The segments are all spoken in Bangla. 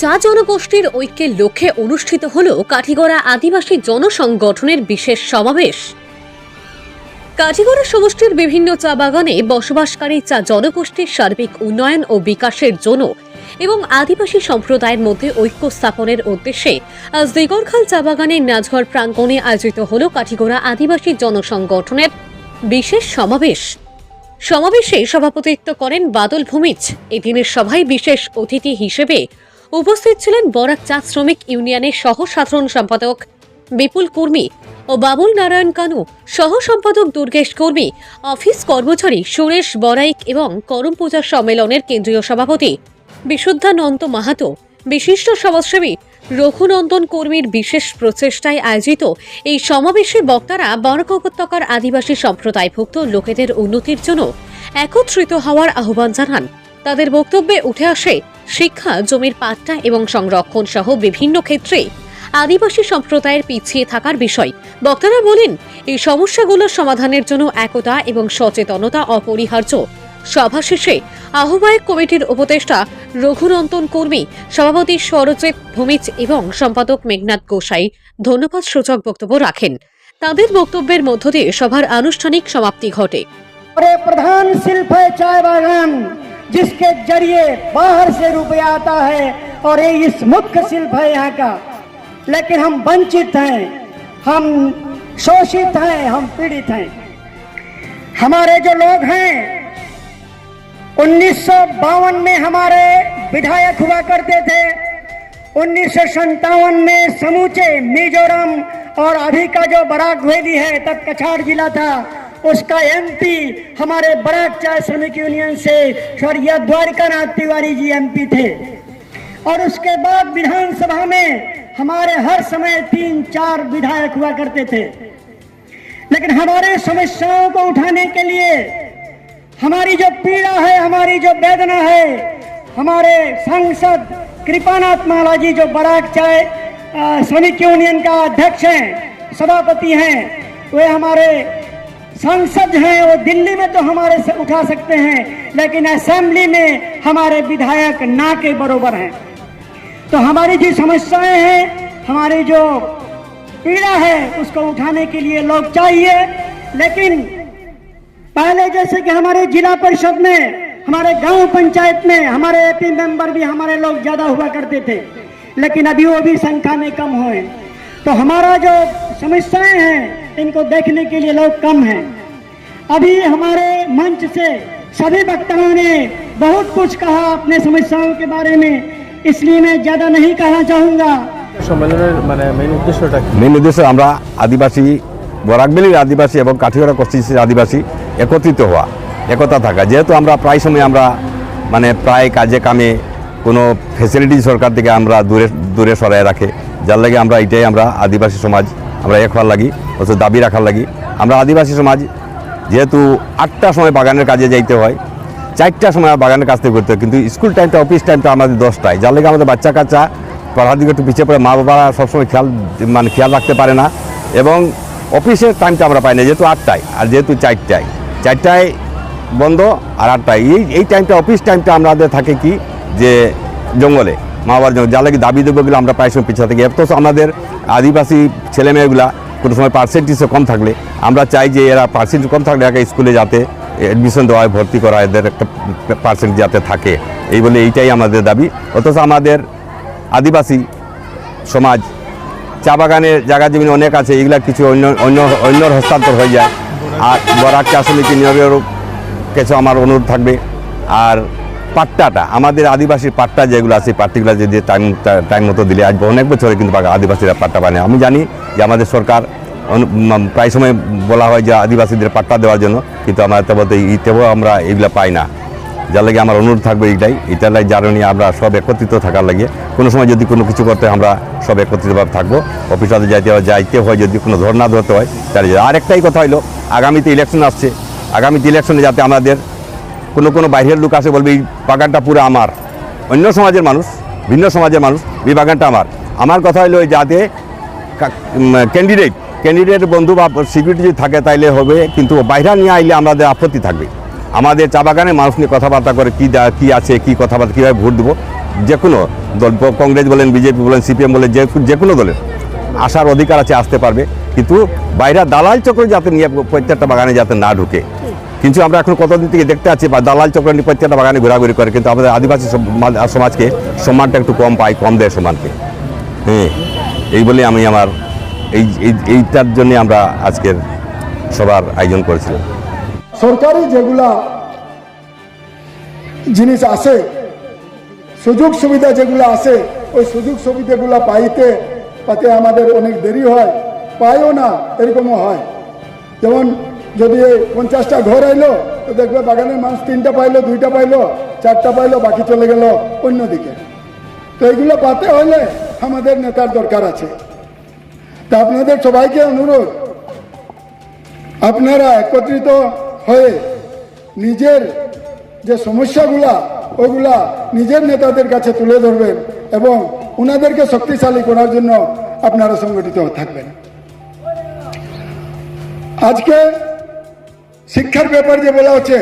চা জনগোষ্ঠীর ঐক্যের লক্ষ্যে অনুষ্ঠিত হল কাঠিগড়া আদিবাসী জনসংগঠনের বিশেষ সমাবেশ। কাঠিগড়া সমষ্টির বিভিন্ন চা বাগানে বসবাসকারী চা জনগোষ্ঠীর সার্বিক উন্নয়ন ও বিকাশের জন্য এবং আদিবাসী সম্প্রদায়ের মধ্যে ঐক্য স্থাপনের উদ্দেশ্যে আজ দিগরখাল চা বাগানের নাচঘর প্রাঙ্গণে আয়োজিত হল কাঠিগড়া আদিবাসী জনসংগঠনের বিশেষ সমাবেশ। সমাবেশে সভাপতিত্ব করেন বাদল ভূমিজ। এদিনের সভায় বিশেষ অতিথি হিসেবে উপস্থিত ছিলেন বরাক চা শ্রমিক ইউনিয়নের সহ সাধারণ সম্পাদক বিপুল কর্মী ও বাবুল নারায়ণ কানু, সহ সম্পাদক দুর্গেশ কর্মী, অফিস কর্মচারী সুরেশ বরাইক এবং করম পূজা সম্মেলনের কেন্দ্রীয় সভাপতি বিশুদ্ধানন্দ মাহাতো। বিশিষ্ট সমাজসেবী রঘুনন্দন কর্মীর বিশেষ প্রচেষ্টায় আয়োজিত এই সমাবেশে বক্তারা বরাক উপত্যকার আদিবাসী সম্প্রদায়ভুক্ত লোকেদের উন্নতির জন্য একত্রিত হওয়ার আহ্বান জানান। তাদের বক্তব্যে উঠে আসে শিক্ষা, জমির পাট্টা এবং সংরক্ষণ সহ বিভিন্ন ক্ষেত্রে আদিবাসী সম্প্রদায়ের পিছিয়ে থাকার বিষয়। বক্তারা বলেন, এই সমস্যাগুলোর সমাধানের জন্য একতা এবং সচেতনতা অপরিহার্য। সভা শেষে আহ্বায়ক কমিটির উপদেষ্টা রঘুনন্দন কর্মী, সভাপতি সরজিৎ ভূমিজ এবং সম্পাদক মেঘনাথ গোসাই ধন্যবাদ সূচক বক্তব্য রাখেন। তাদের বক্তব্যের মধ্য দিয়ে সভার আনুষ্ঠানিক সমাপ্তি ঘটে। प्रधान शिल्प है चाय बागान, जिसके जरिए बाहर से रुपया आता है और ये इस मुख्य शिल्प है यहाँ का। लेकिन हम वंचित हैं, हम शोषित हैं, हम पीड़ित हैं। हमारे जो लोग हैं 1952 में हमारे विधायक हुआ करते थे। 1957 में समूचे मिजोरम और अभी का जो बराक वैली है, तब कछाड़ जिला था, उसका एमपी हमारे बराक चाय श्रमिक यूनियन से स्वर्गीय द्वारिकानाथ तिवारी जी एमपी थे। और उसके बाद विधानसभा में हमारे हर समय 3-4 विधायक हुआ करते थे। लेकिन हमारे समस्याओं को उठाने के लिए, हमारी जो पीड़ा है, हमारी जो वेदना है, हमारे सांसद कृपानाथ माला जी जो बराक चाय श्रमिक यूनियन का अध्यक्ष हैं, सभापति हैं, वे हमारे सांसद हैं। वो दिल्ली में तो हमारे से उठा सकते हैं, लेकिन असेंबली में हमारे विधायक ना के बरोबर हैं। तो हमारी जो समस्याएं हैं, हमारी जो पीड़ा है, उसको उठाने के लिए लोग चाहिए। लेकिन पहले जैसे कि हमारे जिला परिषद में, हमारे गांव पंचायत में हमारे एपी मेंबर भी हमारे लोग ज्यादा हुआ करते थे, लेकिन अभी वो भी संख्या में कम हुए। तो हमारा जो समस्याएं हैं, इनको देखने के लिए लोग कम हैं। अभी हमारे मंच से सभी वक्ताओं ने बहुत कुछ कहा अपने समस्याओं के बारे में, इसलिए मैं ज्यादा नहीं कहना चाहूँगा। সম্মেলনের মেইন উদ্দেশ্যটা কি? মেইন উদ্দেশ্য আমরা আদিবাসী, বরাকবেলির আদিবাসী এবং কাঠিগড়া কনস্টিটিউন্সির আদিবাসী একত্রিত হওয়া, একতা থাকা। যেহেতু আমরা প্রায় সময় আমরা প্রায় কাজে কামে কোনো ফ্যাসিলিটি সরকার থেকে আমরা দূরে সরাই রাখে, যার লাগে আমরা এটাই আমরা আদিবাসী সমাজ আমরা এক হওয়ার লাগি, অথচ দাবি রাখার লাগি। আমরা আদিবাসী সমাজ যেহেতু 8টার সময় বাগানের কাজে যাইতে হয়, 4টার সময় বাগানের কাজ থেকে করতে হয়, কিন্তু স্কুল টাইমটা, অফিস টাইমটা আমাদের 10টায়, যার লাগে আমাদের বাচ্চা কাচ্চা পড়ার দিকে একটু পিছিয়ে পড়ে, মা বাবারা সবসময় খেয়াল রাখতে পারে না, এবং অফিসের টাইমটা আমরা পাই না, যেহেতু 8টায় আর যেহেতু 4টায় বন্ধ আর 8টায় এই টাইমটা, অফিস টাইমটা আমাদের থাকে কি যে জঙ্গলে, মা বাবার জন্য, যার লাগে দাবি দেবগুলো আমরা প্রায় সময় পিছিয়ে থাকি। অথচ আমাদের আদিবাসী ছেলেমেয়েগুলা কোনো সময় পার্সেন্টেজে কম থাকলে আমরা চাই যে এরা পার্সেন্টেজ কম থাকলে একা স্কুলে যাতে অ্যাডমিশন দেওয়া হয়, ভর্তি করা, এদের একটা পার্সেন্ট যাতে থাকে, এই বলে এইটাই আমাদের দাবি। অথচ আমাদের আদিবাসী সমাজ চা বাগানের জায়গা জমি অনেক আছে, এগুলা কিছু অন্যর হস্তান্তর হয়ে যায়। আর বরাক চা সমিতি নিয়োগেরও কিছু আমার অনুরোধ থাকবে। আর পাট্টাটা, আমাদের আদিবাসীর পাট্টা যেগুলো আছে, পাট্টিগুলো যদি টাইম মতো দিলে, আজ অনেক বছরে কিন্তু আদিবাসীরা পাট্টা পায় না। আমি জানি যে আমাদের সরকার প্রায় সময় বলা হয় যে আদিবাসীদের পাট্টা দেওয়ার জন্য, কিন্তু আমরা ইতেও আমরা এইগুলো পাই না। যার লাগে আমার অনুরোধ থাকবে এটার লাগে জানি আমরা সব একত্রিত থাকার লাগে। কোনো সময় যদি কোনো কিছু করতে আমরা সব একত্রিতভাবে থাকবো। অফিসারে যাইতে হয়, যদি কোনো ধর্ণা ধরতে হয় তাহলে। আর একটাই কথা হলো, আগামীতে ইলেকশন আসছে, আগামীতে ইলেকশনে যাতে আমাদের কোনো বাইরের লোক আসে বলবে এই বাগানটা পুরো আমার, অন্য সমাজের মানুষ, ভিন্ন সমাজের মানুষ, এই বাগানটা আমার কথা হলো যাতে ক্যান্ডিডেট বন্ধু বা সিকিউরিটি যদি থাকে তাইলে হবে, কিন্তু বাইরে নিয়ে আইলে আমাদের আপত্তি থাকবে। আমাদের চা বাগানে মানুষ নিয়ে কথাবার্তা করে, কী আছে, কী কথাবার্তা, কীভাবে ভোট দেবো, যে কোনো দল, কংগ্রেস বলেন, বিজেপি বলেন, সিপিএম বলেন, যে কোনো দলের আসার অধিকার আছে, আসতে পারবে, কিন্তু বাইরে দালাল চক্র যাতে নিয়ে প্রত্যেকটা বাগানে যাতে না ঢুকে। কিন্তু আমরা এখন কতদিন থেকে দেখতে পাচ্ছি বা দালাল চক্র নিয়ে প্রত্যেকটা বাগানে ঘোরাঘুরি করে, কিন্তু আমাদের আদিবাসী সমাজকে সম্মানটা একটু কম দেয় সম্মানকে। হ্যাঁ, এই বলে আমি আমার এইটার জন্য আমরা আজকের সবার আয়োজন করেছিলাম। সরকারি যেগুলা জিনিস আছে, সুযোগ সুবিধা যেগুলো আছে, ওই সুযোগ সুবিধাগুলো পাতে আমাদের অনেক দেরি হয়, পাইও না, এরকমও হয়। যেমন যদি 50টা ঘর আইলো, তো দেখবে বাগানের মানুষ 3টা পাইলো, 2টা পাইলো, 4টা পাইলো, বাকি চলে গেল অন্যদিকে। তো এইগুলো পাতে হলে আমাদের নেতার দরকার আছে। তা আপনাদের সবাইকে অনুরোধ, আপনারা একত্রিত হয়ে নিজের যে সমস্যাগুলা ওইগুলা নিজের নেতাদের কাছে তুলে ধরবেন এবং ওনাদেরকে শক্তিশালী করার জন্য আপনারা সংগঠিত থাকবেন। আজকে শিক্ষার ব্যাপার যে বলা হচ্ছে,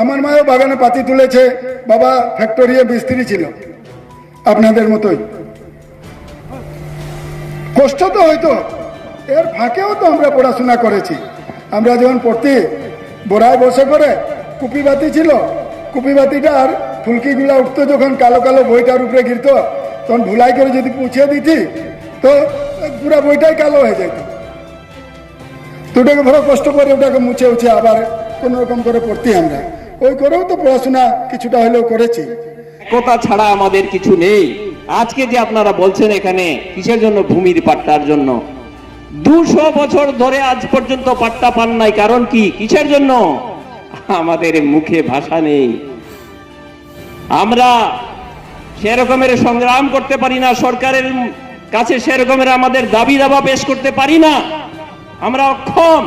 আমার মাও বাগানে পাতি তুলেছে, বাবা ফ্যাক্টরিয়ে মিস্ত্রি ছিল, আপনাদের মতোই। কষ্ট তো হয়তো, এর ফাঁকেও তো আমরা পড়াশোনা করেছি। আমরা যখন পড়তে বোরায় বসে করে কুপি বাতি ছিল, কুপি বাতিটার ফুলকিগুলা উঠতো যখন কালো কালো বইটার উপরে গিরত, তখন ভুলাই করে যদি পুছিয়ে দিতি তো পুরা বইটাই কালো হয়ে যেত। তো ওটাকে বড় কষ্ট করে ওটাকে মুছে আবার কোনো রকম করে পড়তে আমরা ওই করেও তো পড়াশোনা কিছুটা হলেও করেছি। একতা ছাড়া আমাদের কিছু নেই। আজকে যে আপনারা বলছেন এখানে কিসের জন্য, ভূমির পাট্টার জন্য, 200 বছর ধরে আজ পর্যন্ত পাট্টা পান নাই, কারণ কি, কিসের জন্য? আমাদের মুখে ভাষা নেই, আমরা সেরকমের সংগ্রাম করতে পারি না, সরকারের কাছে সেরকমের আমাদের দাবি দাবা পেশ করতে পারি না, আমরা অক্ষম।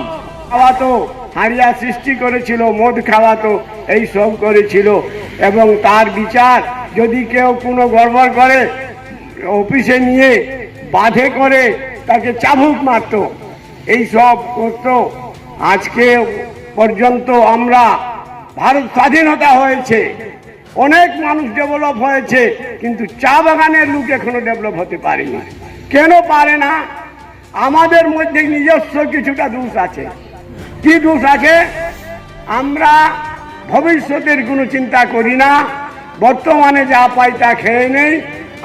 খাওয়াতো, হারিয়া সৃষ্টি করেছিল, মদ খাওয়াতো, এই সব করেছিল। এবং তার বিচার যদি কেউ কোনো গড়বড় করে অফিসে নিয়ে বাধে করে তাকে চাবুক মারত, এই সব করতো। আজকে পর্যন্ত আমরা, ভারত স্বাধীনতা হয়েছে, অনেক মানুষ ডেভেলপ হয়েছে, কিন্তু চা বাগানের লোক এখনো ডেভেলপ হতে পারেনি। কেন পারে না? আমাদের মধ্যে নিজস্ব কিছুটা দোষ আছে। কি দোষ আছে? আমরা ভবিষ্যতের কোনো চিন্তা করি না, বর্তমানে যা পাই তা খেয়ে নেই,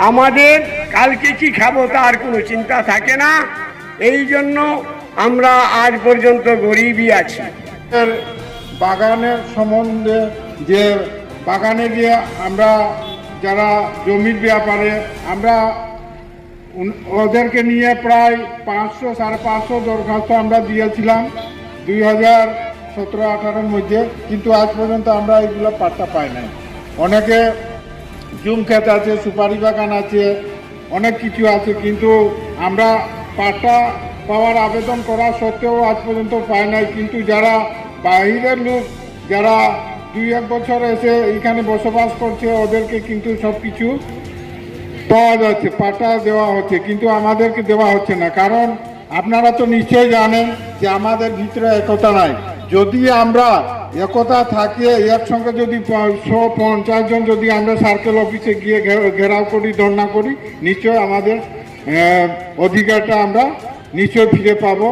আমাদের কালকে কি খাবো তার কোনো চিন্তা থাকে না। এই জন্য আমরা আজ পর্যন্ত গরিবই আছি। বাগানের সম্বন্ধে যে বাগানে যে আমরা যারা জমির ব্যাপারে আমরা ওদেরকে নিয়ে প্রায় 500-550 দরখাস্ত আমরা দিয়েছিলাম 2017-18 মধ্যে, কিন্তু আজ পর্যন্ত আমরা এগুলো পাট্টা পাই নাই। অনেকে জুম ক্ষেত আছে, সুপারি বাগান আছে, অনেক কিছু আছে, কিন্তু আমরা পাট্টা পাওয়ার আবেদন করা সত্ত্বেও আজ পর্যন্ত পাই নাই। কিন্তু যারা বাইরের লোক, যারা 2-1 বছর এসে এখানে বসবাস করছে, ওদেরকে কিন্তু সব কিছু পাওয়া যাচ্ছে, পাট্টা দেওয়া হচ্ছে, কিন্তু আমাদেরকে দেওয়া হচ্ছে না। কারণ আপনারা তো নিশ্চয়ই জানেন যে আমাদের ভিতরে একতা নাই। যদি আমরা একতা থাকে, এর সঙ্গে যদি 150 জন যদি আমরা সার্কেল অফিসে গিয়ে ঘেরাও করি, ধর্ণা করি, নিশ্চয় আমাদের অধিকারটা আমরা নিশ্চয় ফিরে পাবো।